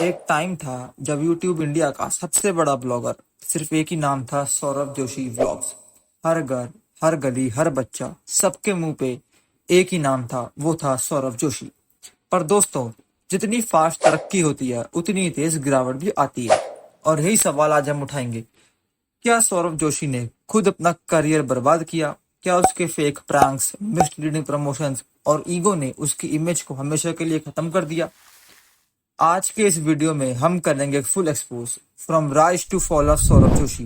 एक टाइम था जब YouTube इंडिया का सबसे बड़ा ब्लॉगर सिर्फ एक ही नाम था, सौरभ जोशी व्लॉग्स। हर घर, हर गली, हर बच्चा, सबके मुंह पे एक ही नाम था, वो था सौरभ जोशी। पर दोस्तों, जितनी फास्ट तरक्की होती है उतनी तेज गिरावट भी आती है। और यही सवाल आज हम उठाएंगे। क्या सौरभ जोशी ने खुद अपना करियर बर्बाद किया? क्या उसके फेक प्रैंक्स, मिसलीडिंग प्रमोशंस और ईगो ने उसकी इमेज को हमेशा के लिए खत्म कर दिया? आज के इस वीडियो में हम करेंगे full expose from rise to fall of Saurabh Joshi.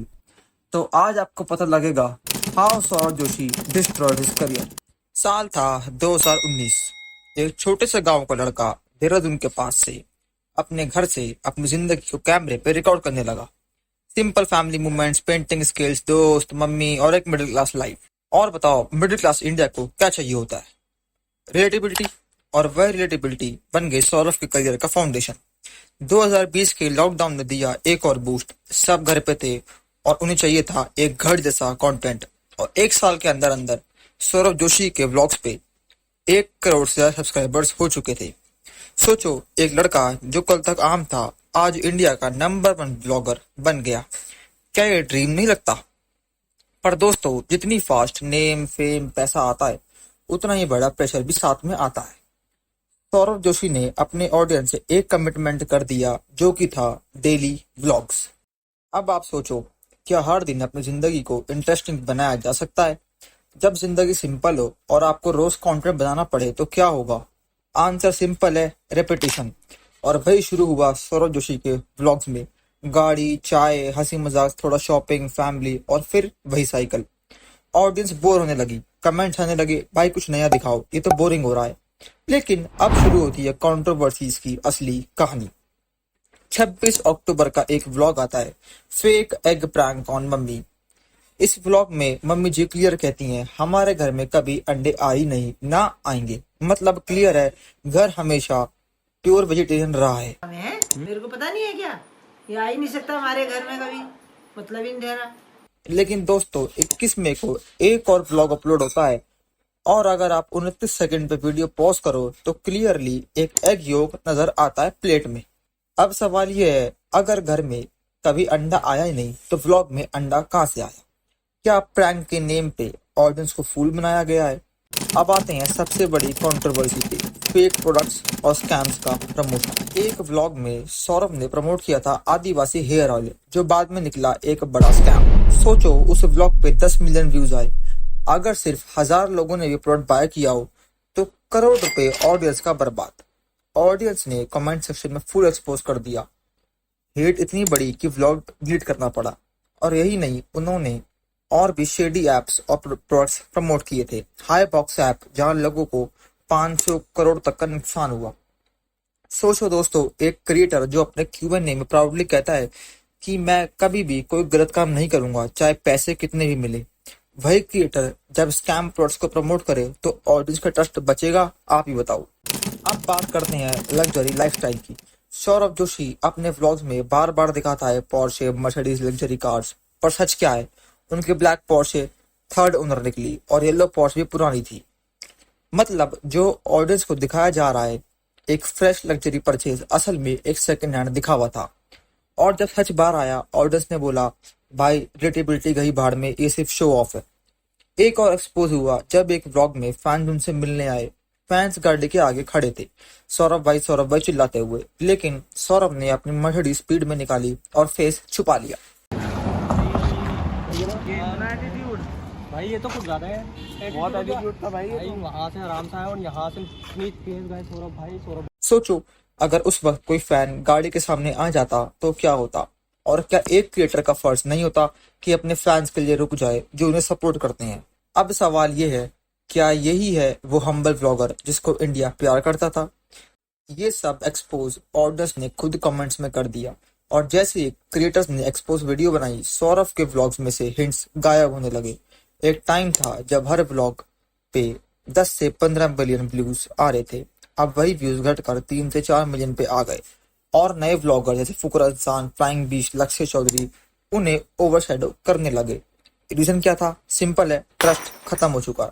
तो आज आपको पता लगेगा how Saurabh Joshi destroyed his career. साल था 2019। एक छोटे से गांव का लड़का देहरादून के पास से अपने घर से अपनी जिंदगी को कैमरे पे रिकॉर्ड करने लगा। Simple family movements, painting skills, दोस्त, मम्मी और एक मिडिल क्लास लाइफ। और बताओ, मिडिल क्लास इंडिया को क्या चाहिए होता है? रिलेटेबिलिटी। और वह रिलेटेबिलिटी बन गई सौरभ के करियर का फाउंडेशन। 2020 के लॉकडाउन ने दिया एक और बूस्ट। सब घर पे थे और उन्हें चाहिए था एक घर जैसा कंटेंट। और एक साल के अंदर अंदर सौरभ जोशी के व्लॉग्स पे 1 करोड़ से ज्यादा सब्सक्राइबर्स हो चुके थे। सोचो, एक लड़का जो कल तक आम था आज इंडिया का नंबर 1 ब्लॉगर बन गया। क्या ये ड्रीम नहीं लगता? पर दोस्तों, जितनी फास्ट नेम, फेम, पैसा आता है उतना ही बड़ा प्रेशर भी साथ में आता है। सौरभ जोशी ने अपने ऑडियंस से एक कमिटमेंट कर दिया, जो कि था डेली व्लॉग्स। अब आप सोचो, क्या हर दिन अपनी जिंदगी को इंटरेस्टिंग बनाया जा सकता है? जब जिंदगी सिंपल हो और आपको रोज कंटेंट बनाना पड़े तो क्या होगा? आंसर सिंपल है, रेपिटेशन। और वही शुरू हुआ सौरभ जोशी के व्लॉग्स में। गाड़ी, चाय, हंसी मजाक, थोड़ा शॉपिंग, फैमिली और फिर वही साइकिल। ऑडियंस बोर होने लगी, कमेंट्स आने लगे, भाई कुछ नया दिखाओ, ये तो बोरिंग हो रहा है। लेकिन अब शुरू होती है कंट्रोवर्सीज की असली कहानी। 26 अक्टूबर का एक व्लॉग आता है, fake egg prank on mummy. इस व्लॉग में मम्मी जी क्लियर कहती हैं, हमारे घर में कभी अंडे आई नहीं, ना आएंगे। मतलब क्लियर है, घर हमेशा प्योर वेजिटेरियन रहा है। मेरे को पता नहीं है क्या, ये आ ही नहीं सकता हमारे घर में कभी, मतलब ही नहीं ठहरा। लेकिन दोस्तों, 21 मई को एक और व्लॉग अपलोड होता है और अगर आप 29 सेकंड पे वीडियो पॉज करो तो क्लियरली एक एग योक नजर आता है प्लेट में। अब सवाल ये है, अगर घर में कभी अंडा आया ही नहीं तो व्लॉग में अंडा कहाँ से आया? क्या प्रैंक के नेम पे ऑडियंस को फूल बनाया गया है? अब आते हैं सबसे बड़ी कंट्रोवर्सी पे, फेक प्रोडक्ट्स और स्कैम्स का प्रमोशन। एक व्लॉग में सौरभ ने प्रमोट किया था आदिवासी हेयर ऑयल, जो बाद में निकला एक बड़ा स्कैम। सोचो, उस व्लॉग पे 10 मिलियन व्यूज आए। अगर सिर्फ 1000 लोगों ने ये प्रोडक्ट बाय किया हो तो करोड़ रुपए ऑडियंस का बर्बाद। ऑडियंस ने कमेंट सेक्शन में फुल एक्सपोज कर दिया। हेट इतनी बड़ी कि व्लॉग डिलीट करना पड़ा। और यही नहीं, उन्होंने और भी शेडी एप्स और प्रोडक्ट्स प्रमोट किए थे। हाई बॉक्स ऐप, जहां लोगों को 500 करोड़ तक का नुकसान हुआ। सोचो दोस्तों, एक क्रिएटर जो अपने Q&A में प्राउडली कहता है कि मैं कभी भी कोई गलत काम नहीं करूंगा, चाहे पैसे कितने भी मिले। वही क्रिएटर जब स्कैम प्रोडक्ट्स को प्रमोट करे तो ऑडियंस का ट्रस्ट बचेगा? आप ही बताओ। अब बात करते हैं लग्जरी लाइफस्टाइल की। सौरभ जोशी अपने व्लॉग्स में बार बार दिखाता है पोर्शे, मर्सिडीज, लग्जरी कार्स। पर सच क्या है? उनके ब्लैक पोर्शे 3rd ओनर निकली और येलो पोर्शे भी पुरानी थी। मतलब जो ऑडियंस को दिखाया जा रहा है एक फ्रेश लग्जरी परचेज, असल में एक सेकंड हैंड दिखावा था। और जब सच बाहर आया, ऑडियंस ने बोला, भाई रिलेटेबिलिटी गई भाड़ में, ये सिर्फ शो ऑफ है। एक और एक्सपोज हुआ जब एक व्लॉग में फैंस उनसे मिलने आए। फैंस गाड़ी के आगे खड़े थे, सौरभ भाई चिल्लाते हुए। लेकिन सौरभ ने अपनी मर्सिडीज स्पीड में निकाली और फेस छुपा लिया। भाई ये तो कुछ ज्यादा है, बहुत एटीट्यूड था भाई। वहां से आराम से आया और यहाँ से इतनी तेज गए सौरभ भाई। सौरभ सोचो, अगर उस वक्त कोई फैन गाड़ी के सामने आ जाता तो क्या होता? और क्या एक क्रिएटर का फर्ज नहीं होता कि अपने फैंस के लिए रुक जाए जो उन्हें सपोर्ट करते हैं? अब सवाल ये है, क्या यही है वो हम्बल व्लॉगर जिसको इंडिया प्यार करता था? ये सब एक्सपोज ऑडियंस ने खुद कमेंट्स में कर दिया। और जैसे ही क्रिएटर्स ने एक्सपोज वीडियो बनाई, सौरभ के व्लॉग्स में से हिंट्स गायब होने लगे। एक टाइम था जब हर व्लॉग पे 10 से 15 बिलियन व्यूज आ रहे थे। अब वही व्यूज घटकर 3 से 4 मिलियन पे आ गए। और नए व्लॉगर जैसे फुकरा इंसान, फ्लाइंग बीच, लक्ष्य चौधरी उन्हें ओवरशैडो करने लगे। रीजन क्या था? सिंपल है, ट्रस्ट खत्म हो चुका।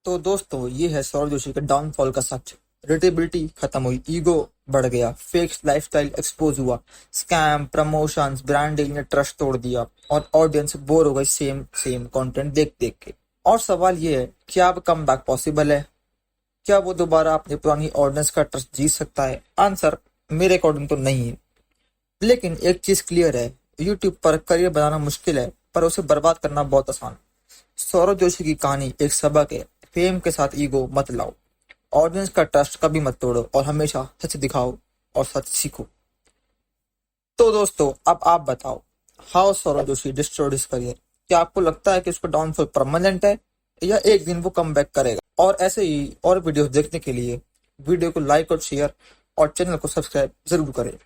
तो दोस्तों, ये है सौरभ जोशी के डाउनफॉल का सच। रिलेटेबिलिटी खत्म हुई, ईगो बढ़ गया, फेक लाइफस्टाइल एक्सपोज हुआ, स्कैम, प्रमोशंस, ब्रांडिंग ने ट्रस्ट तोड़ दिया और ऑडियंस बोर हो गई सेम सेम कंटेंट देख देख के। और सवाल ये है, क्या अब कम बैक पॉसिबल है? क्या वो दोबारा अपनी पुरानी ऑडियंस का ट्रस्ट जीत सकता है? आंसर मेरे अकॉर्डिंग तो नहीं है। लेकिन एक चीज क्लियर है, यूट्यूब पर करियर बनाना मुश्किल है, पर उसे बर्बाद करना बहुत आसान। सौरभ जोशी की कहानी एक सबक है, फेम के साथ ईगो मत लाओ, ऑडियंस का ट्रस्ट कभी मत तोड़ो और हमेशा सच दिखाओ और सच सीखो। तो दोस्तों, अब आप बताओ, how Saurabh Joshi destroyed his career? क्या आपको लगता है कि उसका डाउनफॉल परमानेंट है या एक दिन वो कम बैक करेगा? और ऐसे ही और वीडियोस देखने के लिए वीडियो को लाइक और शेयर और चैनल को सब्सक्राइब जरूर करें।